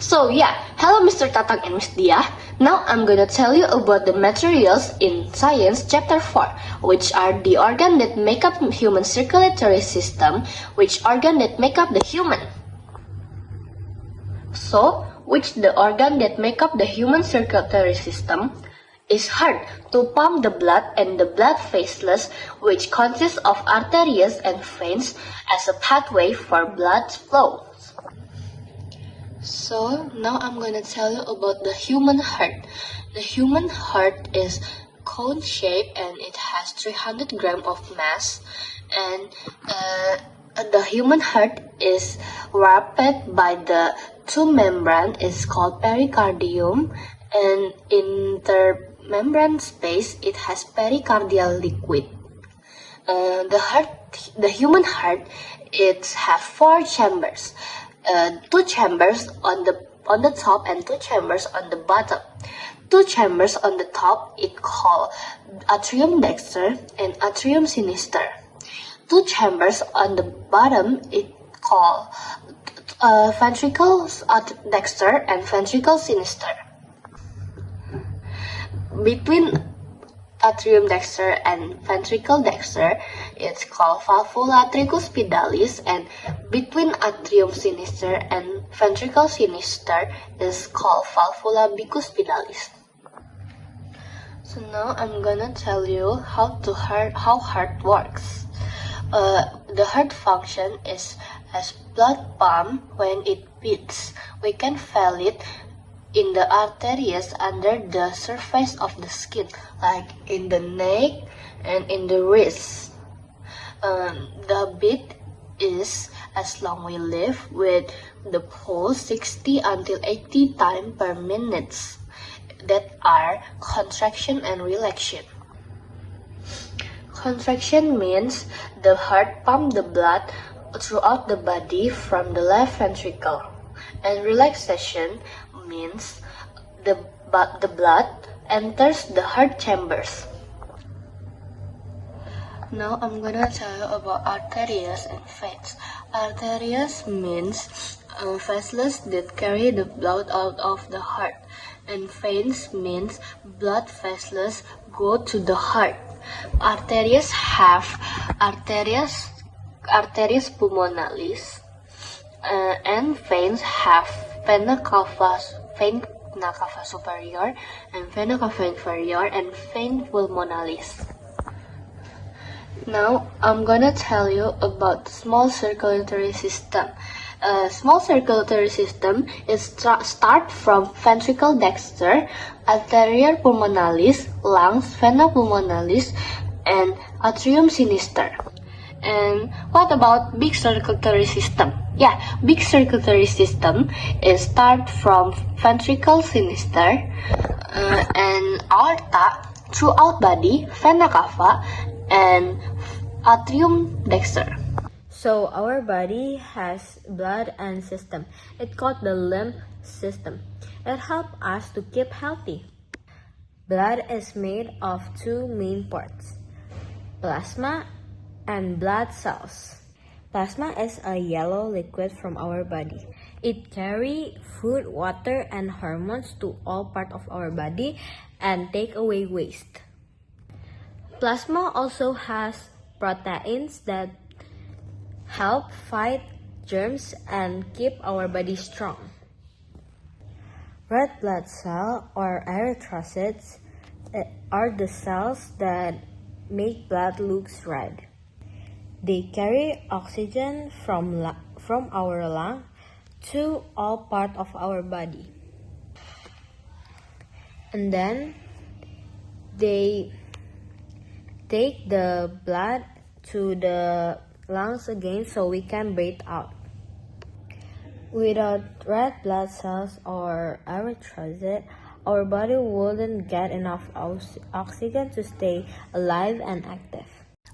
Hello Mr. Tatang and Miss Dia. Now I'm gonna tell you about the materials in Science Chapter 4, which are the organ that make up human circulatory system, which organ that make up the human. Which the organ that make up the human circulatory system is heart, to pump the blood, and the blood vessels, which consists of arteries and veins as a pathway for blood flow. So now I'm gonna tell you about the human heart. The human heart is cone shaped and it has 300 grams of mass, and the human heart is wrapped by the two membrane is called pericardium, and in the membrane space it has pericardial liquid. The human heart, it have four chambers. Two chambers on the top and two chambers on the bottom. Two chambers on the top it called atrium dexter and atrium sinister. Two chambers on the bottom it called ventricle dexter and ventricle sinister. Between atrium dexter and ventricle dexter, it's called valvula tricuspidalis, and between atrium sinister and ventricle sinister is called valvula bicuspidalis. So now I'm gonna tell you how heart works. The heart function is as blood pump when it beats. We can feel it in the arteries under the surface of the skin, like in the neck and in the wrist. The beat is as long we live with the pulse 60 until 80 times per minute. That are contraction and relaxation. Contraction means the heart pumps the blood throughout the body from the left ventricle, and relaxation means the blood enters the heart chambers. Now I'm gonna tell you about arteries and veins. Arteries means vessels that carry the blood out of the heart, and veins means blood vessels go to the heart. Arteries have arteries pulmonalis, and veins have vena cava superior and vena cava inferior and vein pulmonalis. Now I'm gonna tell you about small circulatory system. Small circulatory system is start from ventricle dexter, arteria pulmonalis, lungs, vena pulmonalis, and atrium sinister. And what about big circulatory system? Big circulatory system is start from ventricle sinister and aorta, throughout body, vena cava, and atrium dexter. So our body has blood and system. It's called the lymph system. It helps us to keep healthy. Blood is made of two main parts, plasma and blood cells. Plasma is a yellow liquid from our body. It carries food, water, and hormones to all parts of our body and take away waste. Plasma also has proteins that help fight germs and keep our body strong. Red blood cells or erythrocytes are the cells that make blood look red. They carry oxygen from our lung to all parts of our body. And then they take the blood to the lungs again so we can breathe out. Without red blood cells or erythrocytes, our body wouldn't get enough oxygen to stay alive and active.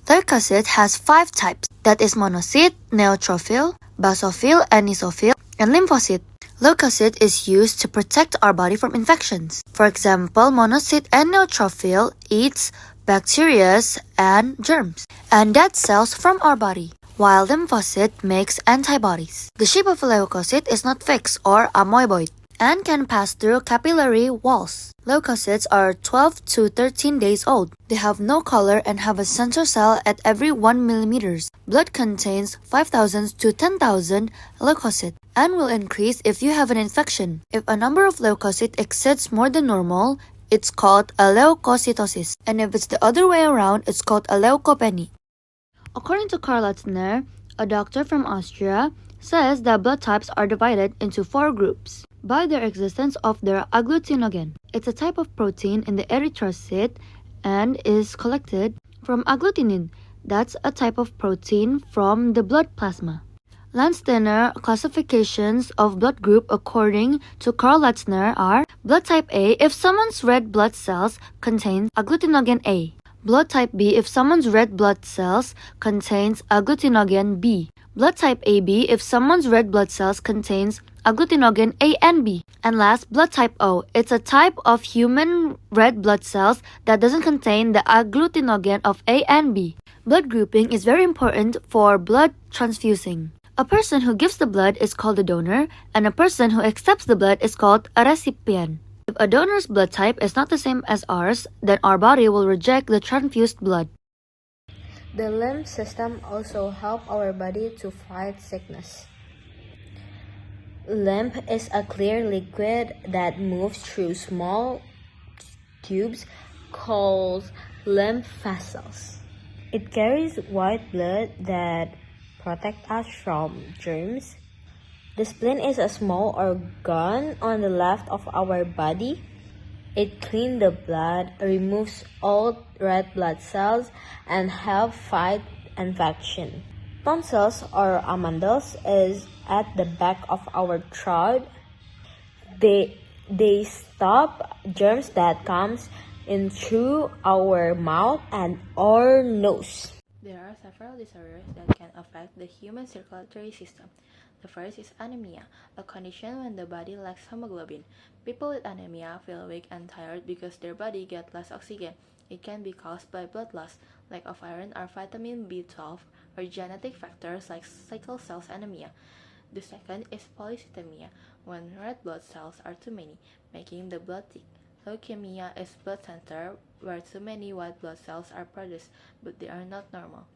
Leukocyte has 5 types, that is monocyte, neutrophil, basophil, and eosinophil, and lymphocyte. Leukocyte is used to protect our body from infections. For example, monocyte and neutrophil eats bacteria and germs and dead cells from our body, while lymphocyte makes antibodies. The shape of a leukocyte is not fixed or amoeboid and can pass through capillary walls. Leukocytes are 12 to 13 days old. They have no color and have a central cell at every 1 millimeters. Blood contains 5,000 to 10,000 leukocytes and will increase if you have an infection. If a number of leukocytes exceeds more than normal, it's called a leukocytosis, and if it's the other way around, it's called a leukopenia. According to Karl Latzner, a doctor from Austria, says that blood types are divided into 4 groups by their existence of their agglutinogen. It's a type of protein in the erythrocyte and is collected from agglutinin. That's a type of protein from the blood plasma. Landsteiner classifications of blood group according to Karl Latzner are blood type A if someone's red blood cells contain agglutinogen A. Blood type B if someone's red blood cells contains agglutinogen B. Blood type AB if someone's red blood cells contains agglutinogen A and B. And last, blood type O. It's a type of human red blood cells that doesn't contain the agglutinogen of A and B. Blood grouping is very important for blood transfusing. A person who gives the blood is called a donor, and a person who accepts the blood is called a recipient. If a donor's blood type is not the same as ours, then our body will reject the transfused blood. The lymph system also helps our body to fight sickness. Lymph is a clear liquid that moves through small tubes called lymph vessels. It carries white blood that protects us from germs. The spleen is a small organ on the left of our body. It cleans the blood, removes all red blood cells, and helps fight infection. Tonsils or amandles is at the back of our throat. They stop germs that comes in through our mouth and our nose. There are several disorders that can affect the human circulatory system. The first is anemia, a condition when the body lacks hemoglobin. People with anemia feel weak and tired because their body gets less oxygen. It can be caused by blood loss, lack of iron or vitamin B12, or genetic factors like sickle cell anemia. The second is polycythemia, when red blood cells are too many, making the blood thick. Leukemia is blood center where too many white blood cells are produced, but they are not normal.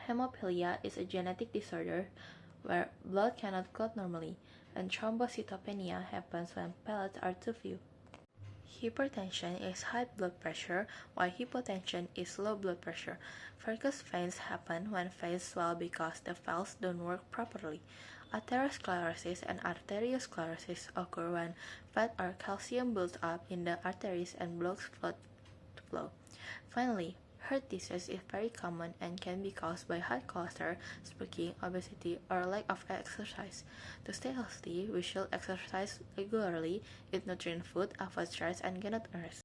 Hemophilia is a genetic disorder where blood cannot clot normally, and thrombocytopenia happens when platelets are too few. Hypertension is high blood pressure, while hypotension is low blood pressure. Varicose veins happen when veins swell because the valves don't work properly. Atherosclerosis and arteriosclerosis occur when fat or calcium builds up in the arteries and blocks blood flow. Finally, heart disease is very common and can be caused by high cholesterol, smoking, obesity, or lack of exercise. To stay healthy, we should exercise regularly, eat nutrient food, avoid stress, and get enough rest.